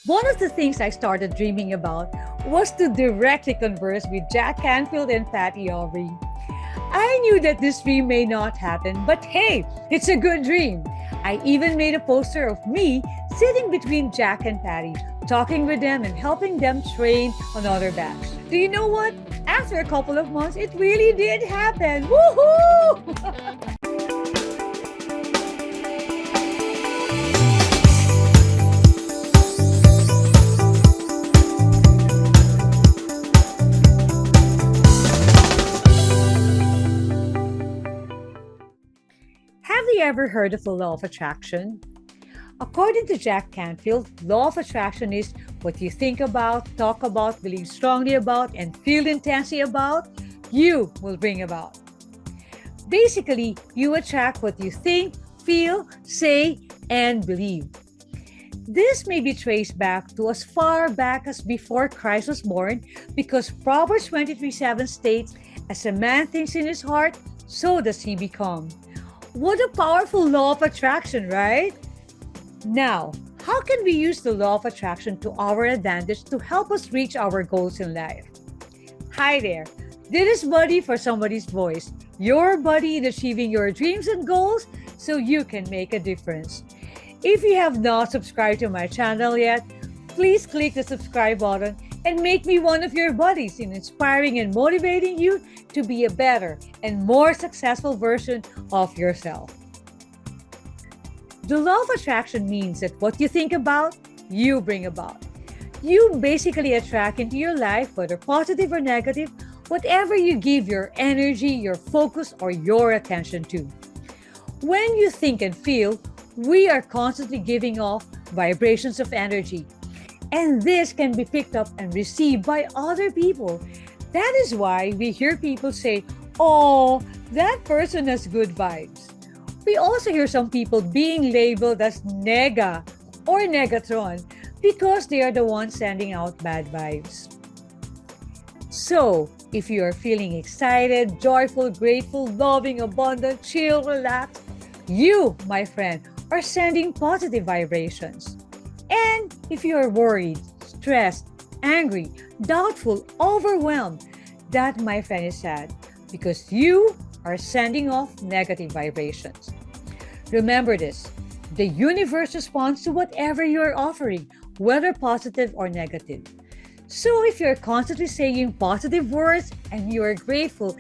One of the things I started dreaming about was to directly converse with Jack Canfield and Patty Aubrey. I knew that this dream may not happen, but hey, it's a good dream. I even made a poster of me sitting between Jack and Patty, talking with them and helping them train another batch. Do you know what? After a couple of months, it really did happen. Woohoo! Have you ever heard of the law of attraction? According to Jack Canfield, law of attraction is what you think about, talk about, believe strongly about, and feel intensely about, you will bring about. Basically, you attract what you think, feel, say, and believe. This may be traced back to as far back as before Christ was born because Proverbs 23:7 states, as a man thinks in his heart, so does he become. What a powerful law of attraction, right? Now, how can we use the law of attraction to our advantage to help us reach our goals in life? Hi there, this is Buddy for Somebody's Voice, your buddy in achieving your dreams and goals so you can make a difference. If you have not subscribed to my channel yet, please click the subscribe button and make me one of your buddies in inspiring and motivating you to be a better and more successful version of yourself. The law of attraction means that what you think about, you bring about. You basically attract into your life, whether positive or negative, whatever you give your energy, your focus, or your attention to. When you think and feel, we are constantly giving off vibrations of energy. And this can be picked up and received by other people. That is why we hear people say, "Oh, that person has good vibes." We also hear some people being labeled as nega or negatron because they are the ones sending out bad vibes. So, if you are feeling excited, joyful, grateful, loving, abundant, chill, relaxed, you, my friend, are sending positive vibrations. And if you are worried, stressed, angry, doubtful, overwhelmed, that, my friend, is sad because you are sending off negative vibrations. Remember this, the universe responds to whatever you are offering, whether positive or negative. So if you're constantly saying positive words and you are grateful,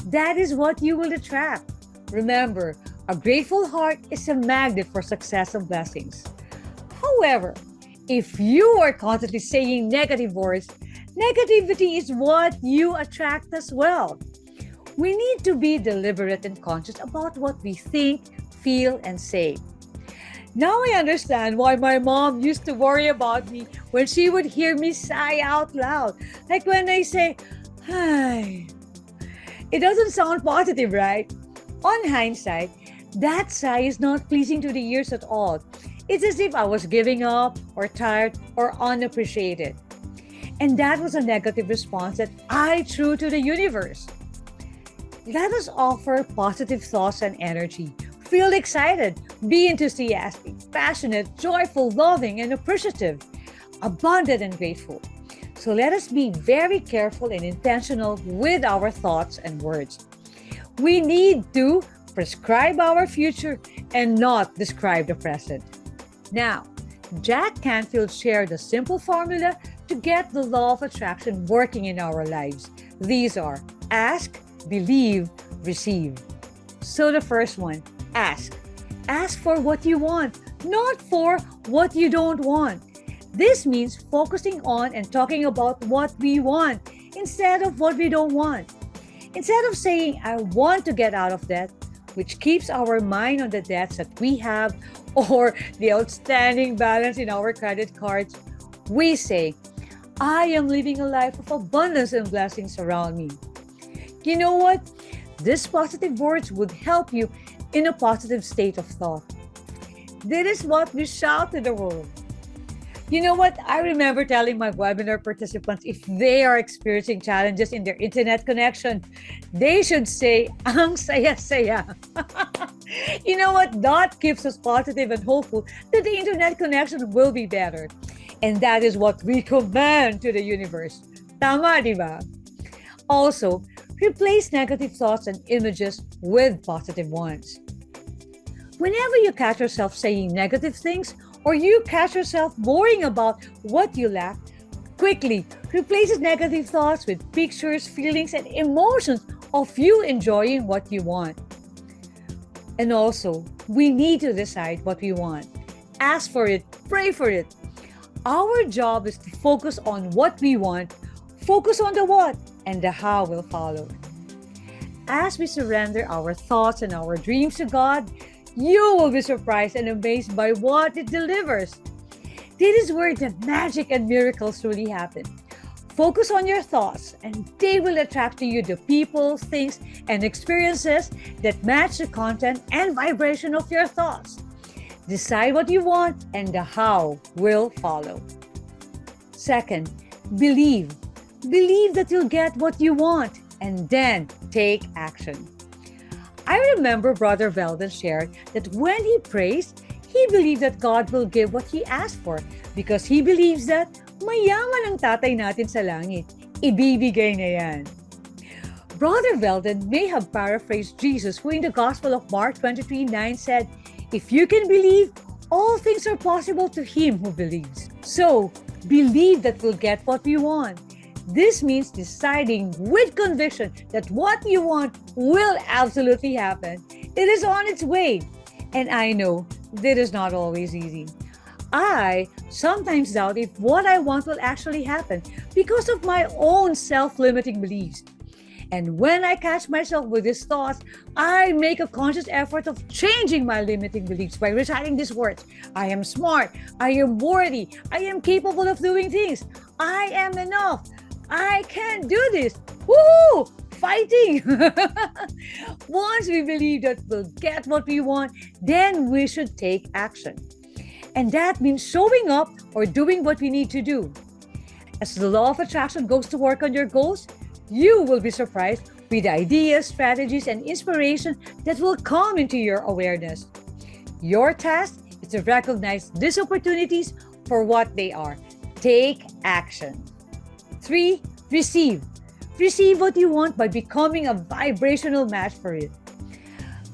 that is what you will attract. Remember, a grateful heart is a magnet for success and blessings. However, if you are constantly saying negative words, negativity is what you attract as well. We need to be deliberate and conscious about what we think, feel, and say. Now I understand why my mom used to worry about me when she would hear me sigh out loud. Like when I say, "Hi." It doesn't sound positive, right? On hindsight, that sigh is not pleasing to the ears at all. It's as if I was giving up or tired or unappreciated. And that was a negative response that I threw to the universe. Let us offer positive thoughts and energy. Feel excited, be enthusiastic, passionate, joyful, loving, and appreciative, abundant and grateful. So let us be very careful and intentional with our thoughts and words. We need to prescribe our future and not describe the present. Now, Jack Canfield shared a simple formula to get the law of attraction working in our lives. These are ask, believe, receive. So the first one, ask. Ask for what you want, not for what you don't want. This means focusing on and talking about what we want instead of what we don't want. Instead of saying, "I want to get out of debt," which keeps our mind on the debts that we have or the outstanding balance in our credit cards, we say, "I am living a life of abundance and blessings around me." You know what? These positive words would help you in a positive state of thought. This is what we shout to the world. You know what? I remember telling my webinar participants if they are experiencing challenges in their internet connection, they should say, "Ang saya-saya." You know what? That keeps us positive and hopeful that the internet connection will be better. And that is what we command to the universe. Tama, di ba? Also, replace negative thoughts and images with positive ones. Whenever you catch yourself saying negative things or you catch yourself worrying about what you lack, quickly replace negative thoughts with pictures, feelings, and emotions of you enjoying what you want. And also, we need to decide what we want. Ask for it, pray for it. Our job is to focus on what we want, focus on the what, and the how will follow. As we surrender our thoughts and our dreams to God, you will be surprised and amazed by what it delivers. This is where the magic and miracles truly happen. Focus on your thoughts, and they will attract to you the people, things, and experiences that match the content and vibration of your thoughts. Decide what you want, and the how will follow. Second, believe. Believe that you'll get what you want, and then take action. I remember Brother Veldon shared that when he prays, he believed that God will give what he asked for because he believes that mayaman ang tatay natin sa langit. Ibibigay na yan. Brother Veldon may have paraphrased Jesus, who in the Gospel of Mark 23:9 said, "If you can believe, all things are possible to him who believes." So, believe that we'll get what we want. This means deciding with conviction that what you want will absolutely happen. It is on its way. And I know that is not always easy. I sometimes doubt if what I want will actually happen because of my own self-limiting beliefs. And when I catch myself with these thoughts, I make a conscious effort of changing my limiting beliefs by reciting these words. I am smart. I am worthy. I am capable of doing things. I am enough. I can do this. Woo! Fighting! Once we believe that we'll get what we want, then we should take action. And that means showing up or doing what we need to do. As the law of attraction goes to work on your goals, you will be surprised with ideas, strategies, and inspiration that will come into your awareness. Your task is to recognize these opportunities for what they are. Take action. 3. Receive. Receive what you want by becoming a vibrational match for it.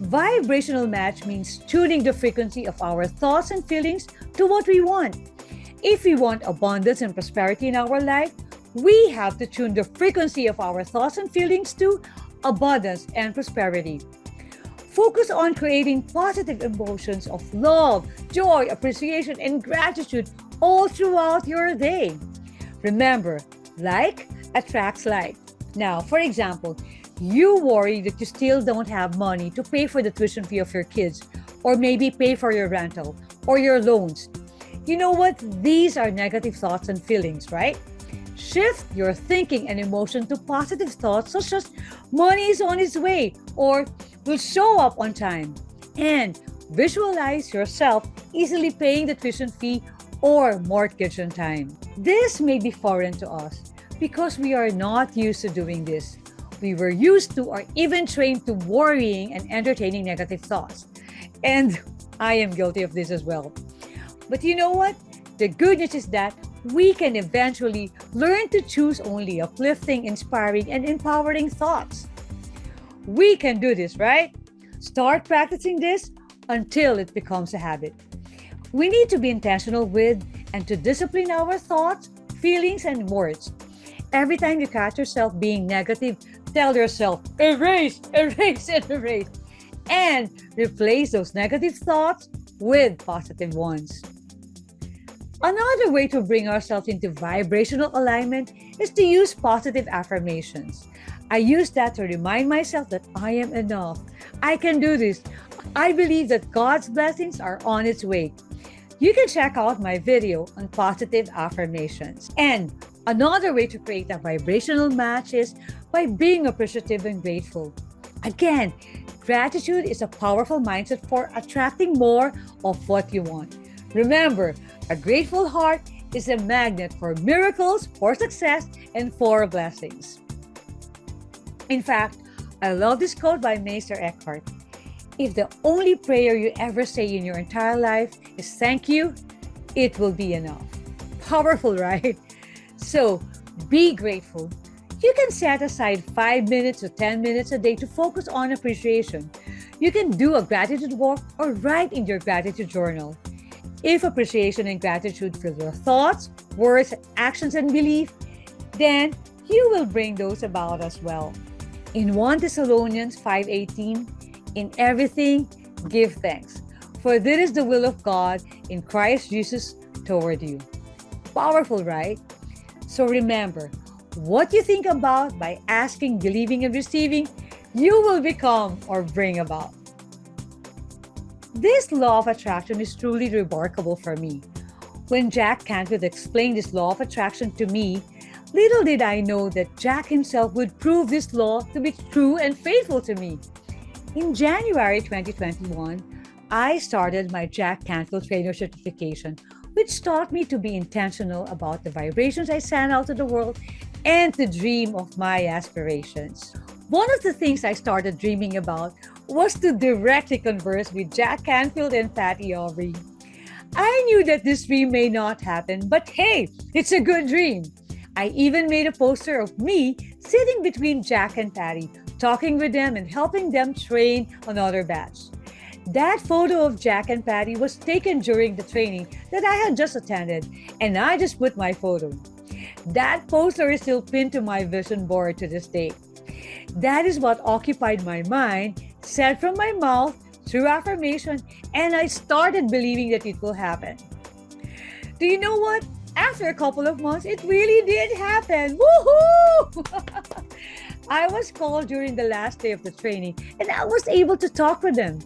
Vibrational match means tuning the frequency of our thoughts and feelings to what we want. If we want abundance and prosperity in our life, we have to tune the frequency of our thoughts and feelings to abundance and prosperity. Focus on creating positive emotions of love, joy, appreciation, and gratitude all throughout your day. Remember, like attracts like. Now, for example, you worry that you still don't have money to pay for the tuition fee of your kids, or maybe pay for your rental or your loans. You know what? These are negative thoughts and feelings, right? Shift your thinking and emotion to positive thoughts such as money is on its way or will show up on time. And visualize yourself easily paying the tuition fee or mortgage on time. This may be foreign to us because we are not used to doing this. We were used to or even trained to worrying and entertaining negative thoughts. And I am guilty of this as well. But you know what? The good news is that we can eventually learn to choose only uplifting, inspiring, and empowering thoughts. We can do this, right? Start practicing this until it becomes a habit. We need to be intentional with and to discipline our thoughts, feelings, and words. Every time you catch yourself being negative, tell yourself, erase, erase, and erase. And replace those negative thoughts with positive ones. Another way to bring ourselves into vibrational alignment is to use positive affirmations. I use that to remind myself that I am enough. I can do this. I believe that God's blessings are on its way. You can check out my video on positive affirmations. And another way to create a vibrational match is by being appreciative and grateful. Again, gratitude is a powerful mindset for attracting more of what you want. Remember, a grateful heart is a magnet for miracles, for success, and for blessings. In fact, I love this quote by Meister Eckhart. If the only prayer you ever say in your entire life is thank you, it will be enough. Powerful, right? So be grateful. You can set aside 5 minutes or 10 minutes a day to focus on appreciation. You can do a gratitude walk or write in your gratitude journal. If appreciation and gratitude fill your thoughts, words, actions, and belief, then you will bring those about as well. In 1 Thessalonians 5:18, in everything give thanks, for this is the will of God in Christ Jesus toward you. Powerful, right? So remember, what you think about by asking, believing, and receiving, you will become or bring about. This law of attraction is truly remarkable for me. When Jack Canfield explained this law of attraction to me, little did I know that Jack himself would prove this law to be true and faithful to me. In January 2021, I started my Jack Canfield Trainer Certification, which taught me to be intentional about the vibrations I send out to the world and to dream of my aspirations. One of the things I started dreaming about was to directly converse with Jack Canfield and Patty Aubrey. I knew that this dream may not happen, but hey, it's a good dream. I even made a poster of me sitting between Jack and Patty, talking with them and helping them train another batch. That photo of Jack and Patty was taken during the training that I had just attended, and I just put my photo. That poster is still pinned to my vision board to this day. That is what occupied my mind, said from my mouth through affirmation, and I started believing that it will happen. Do you know what? After a couple of months, it really did happen. Woohoo! I was called during the last day of the training, and I was able to talk with them.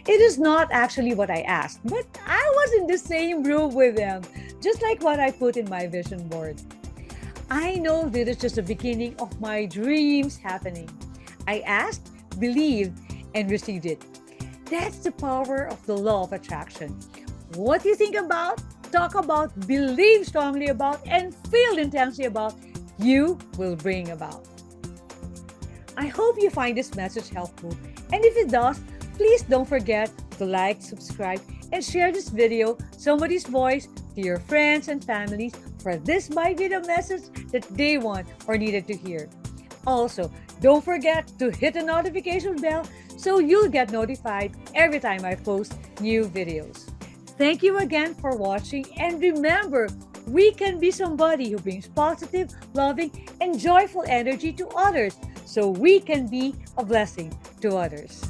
It is not actually what I asked, but I was in the same room with them, just like what I put in my vision board. I know this is just the beginning of my dreams happening. I asked, believed, and received it. That's the power of the law of attraction. What you think about, talk about, believe strongly about, and feel intensely about, you will bring about. I hope you find this message helpful, and if it does, please don't forget to like, subscribe, and share this video, somebody's voice, to your friends and families, for this might be the message that they want or needed to hear. Also, don't forget to hit the notification bell so you'll get notified every time I post new videos. Thank you again for watching, and remember, we can be somebody who brings positive, loving, and joyful energy to others so we can be a blessing to others.